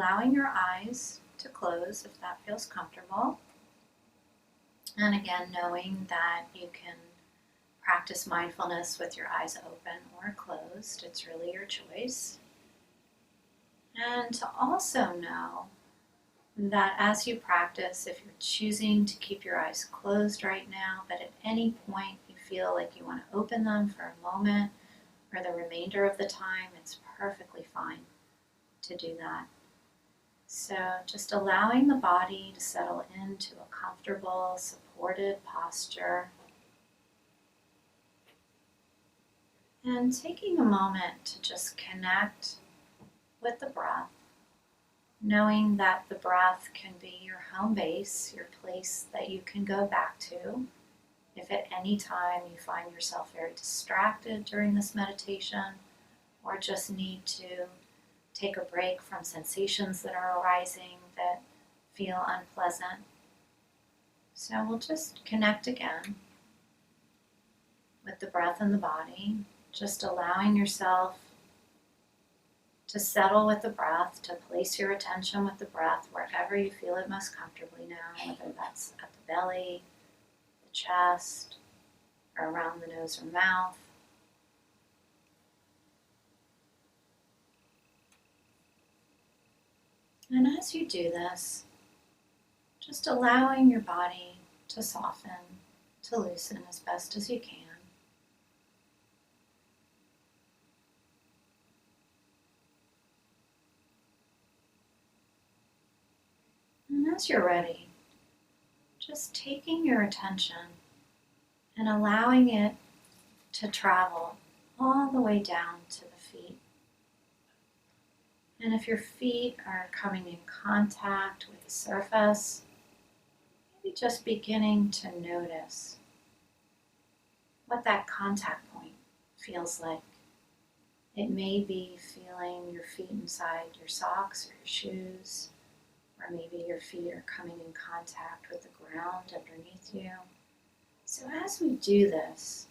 allowing your eyes to close if that feels comfortable. And again, knowing that you can practice mindfulness with your eyes open or closed. It's really your choice. And to also know that as you practice, if you're choosing to keep your eyes closed right now, but at any point you feel like you want to open them for a moment or the remainder of the time, it's perfectly fine to do that. So just allowing the body to settle into a comfortable, supported posture. And taking a moment to just connect with the breath, knowing that the breath can be your home base, your place that you can go back to. If at any time you find yourself very distracted during this meditation, or just need to take a break from sensations that are arising that feel unpleasant. So we'll just connect again with the breath and the body, just allowing yourself to settle with the breath, to place your attention with the breath wherever you feel it most comfortably now, whether that's at the belly, the chest, or around the nose or mouth. And as you do this, just allowing your body to soften, to loosen as best as you can. And as you're ready, just taking your attention and allowing it to travel all the way down to the feet. And if your feet are coming in contact with the surface, maybe just beginning to notice what that contact point feels like. It may be feeling your feet inside your socks or your shoes, or maybe your feet are coming in contact with the ground underneath you. So as we do this,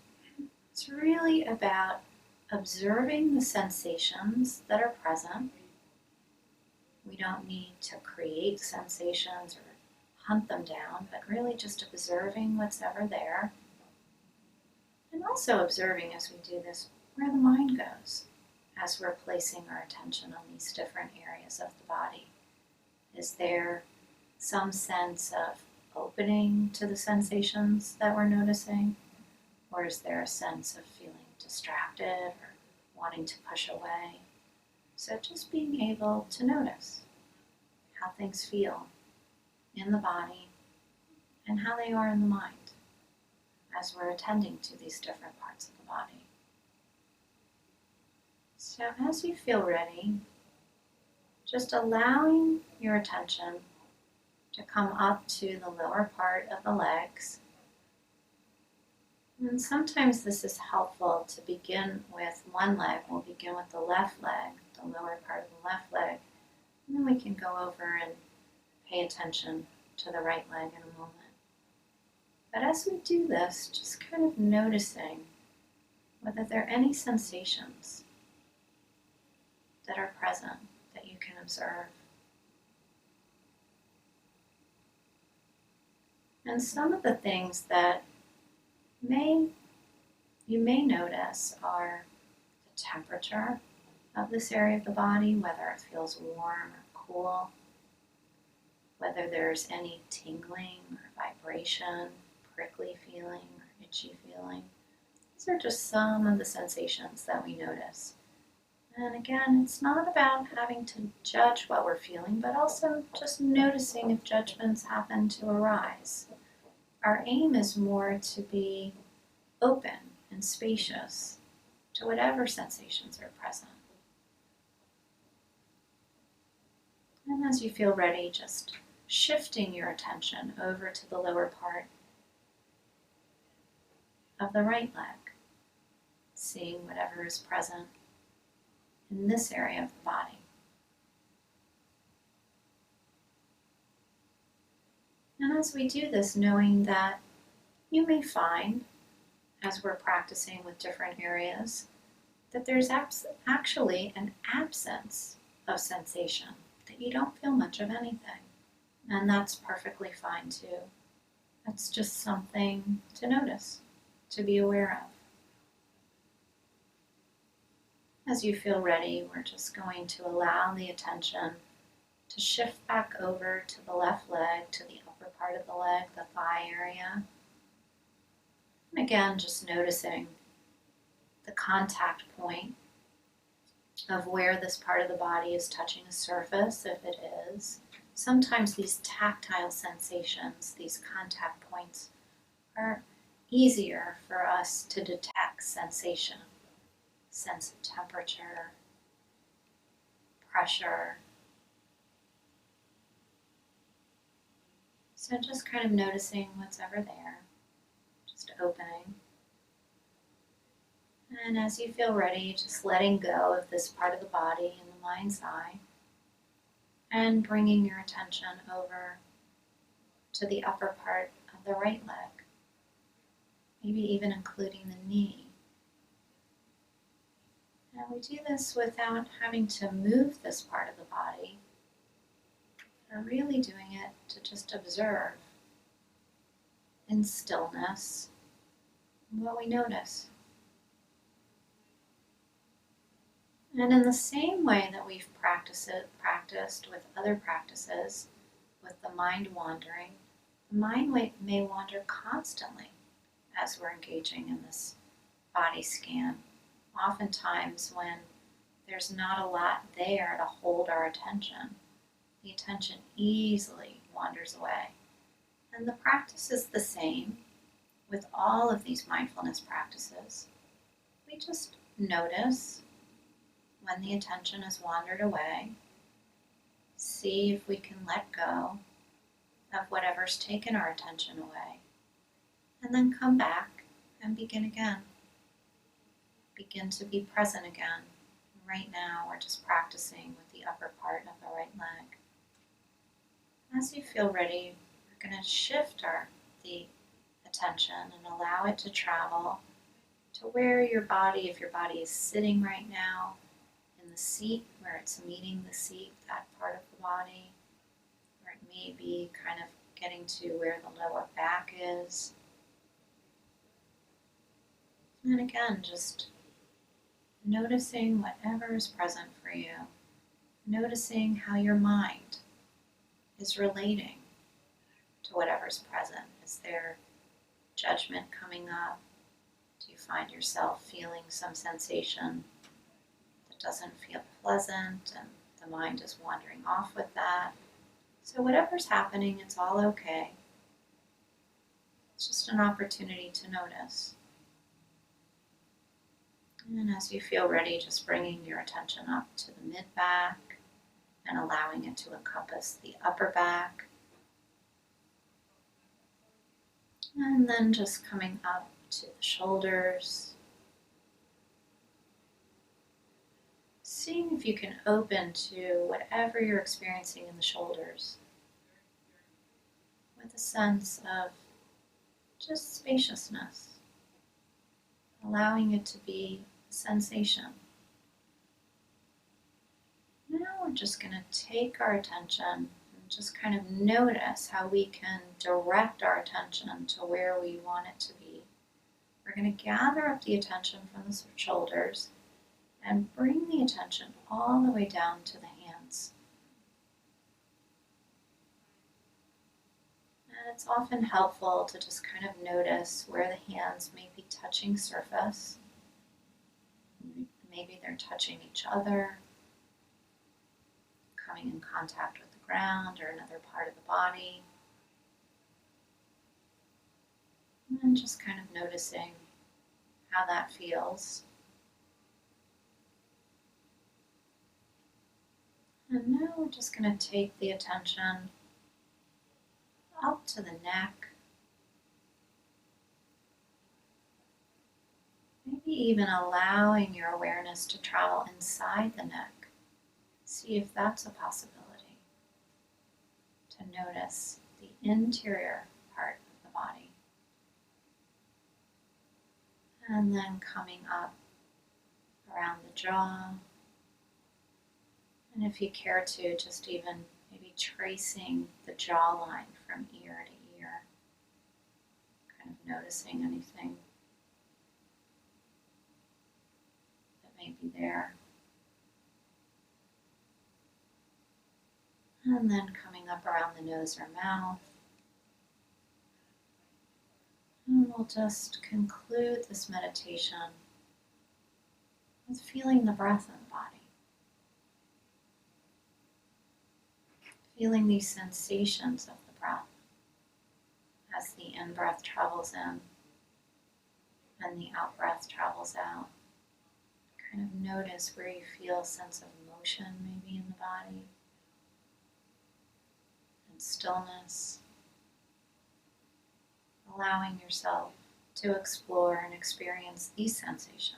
it's really about observing the sensations that are present. We don't need to create sensations or hunt them down, but really just observing what's ever there. And also observing as we do this where the mind goes as we're placing our attention on these different areas of the body. Is there some sense of opening to the sensations that we're noticing? Or is there a sense of feeling distracted or wanting to push away? So just being able to notice how things feel in the body and how they are in the mind as we're attending to these different parts of the body. So as you feel ready, just allowing your attention to come up to the lower part of the legs. And sometimes this is helpful to begin with one leg. We'll begin with the left leg, the lower part of the left leg, and then we can go over and pay attention to the right leg in a moment. But as we do this, just kind of noticing whether there are any sensations that are present that you can observe. And some of the things that you may notice are the temperature of this area of the body, whether it feels warm or cool, whether there's any tingling or vibration, prickly feeling or itchy feeling. These are just some of the sensations that we notice. And again, it's not about having to judge what we're feeling, but also just noticing if judgments happen to arise. Our aim is more to be open and spacious to whatever sensations are present. And as you feel ready, just shifting your attention over to the lower part of the right leg, seeing whatever is present in this area of the body. And as we do this, knowing that you may find, as we're practicing with different areas, that there's actually an absence of sensation that maybe you don't feel much of anything. And that's perfectly fine too. That's just something to notice, to be aware of. As you feel ready, we're just going to allow the attention to shift back over to the left leg, to the upper part of the leg, the thigh area. And again, just noticing the contact point of where this part of the body is touching a surface, if it is. Sometimes these tactile sensations, these contact points, are easier for us to detect sensation, sense of temperature, pressure. So just kind of noticing what's ever there, just opening. And as you feel ready, just letting go of this part of the body in the mind's eye and bringing your attention over to the upper part of the right leg, maybe even including the knee. Now we do this without having to move this part of the body. We're really doing it to just observe in stillness what we notice. And in the same way that we've practiced with other practices, with the mind wandering, the mind may wander constantly as we're engaging in this body scan. Oftentimes when there's not a lot there to hold our attention, the attention easily wanders away. And the practice is the same with all of these mindfulness practices. We just notice when the attention has wandered away, see if we can let go of whatever's taken our attention away, and then come back and begin again. Begin to be present again. Right now we're just practicing with the upper part of the right leg. As you feel ready, we're going to shift the attention and allow it to travel to where your body, if your body is sitting right now, in the seat, where it's meeting the seat, that part of the body, or it may be kind of getting to where the lower back is. And again, just noticing whatever is present for you, noticing how your mind is relating to whatever's present. Is there judgment coming up? Do you find yourself feeling some sensation that doesn't feel pleasant and the mind is wandering off with that? So whatever's happening, it's all okay. It's just an opportunity to notice. And as you feel ready, just bringing your attention up to the mid-back and allowing it to encompass the upper back. And then just coming up to the shoulders. Seeing if you can open to whatever you're experiencing in the shoulders with a sense of just spaciousness, allowing it to be a sensation. Now we're just going to take our attention and just kind of notice how we can direct our attention to where we want it to be. We're going to gather up the attention from the shoulders and bring the attention all the way down to the hands. And it's often helpful to just kind of notice where the hands may be touching surface. Maybe they're touching each other, coming in contact with the ground or another part of the body. And just kind of noticing how that feels. And now we're just going to take the attention up to the neck, maybe even allowing your awareness to travel inside the neck. See if that's a possibility, to notice the interior part of the body. And then coming up around the jaw And if you care to, just even maybe tracing the jawline from ear to ear, kind of noticing anything that may be there. And then coming up around the nose or mouth. And we'll just conclude this meditation with feeling the breath in the body. Feeling these sensations of the breath as the in-breath travels in and the out-breath travels out. Kind of notice where you feel a sense of motion maybe in the body and stillness. Allowing yourself to explore and experience these sensations.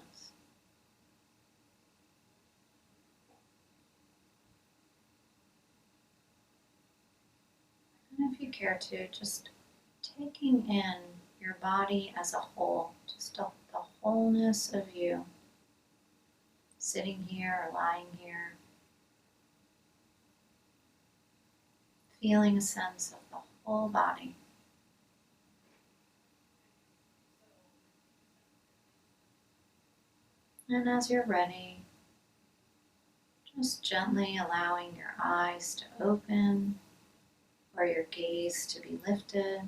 And if you care to, just taking in your body as a whole, just the wholeness of you, sitting here or lying here, feeling a sense of the whole body. And as you're ready, just gently allowing your eyes to open or your gaze to be lifted.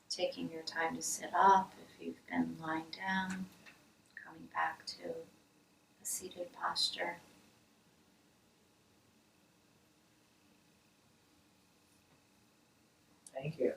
Taking your time to sit up if you've been lying down, coming back to a seated posture. Thank you.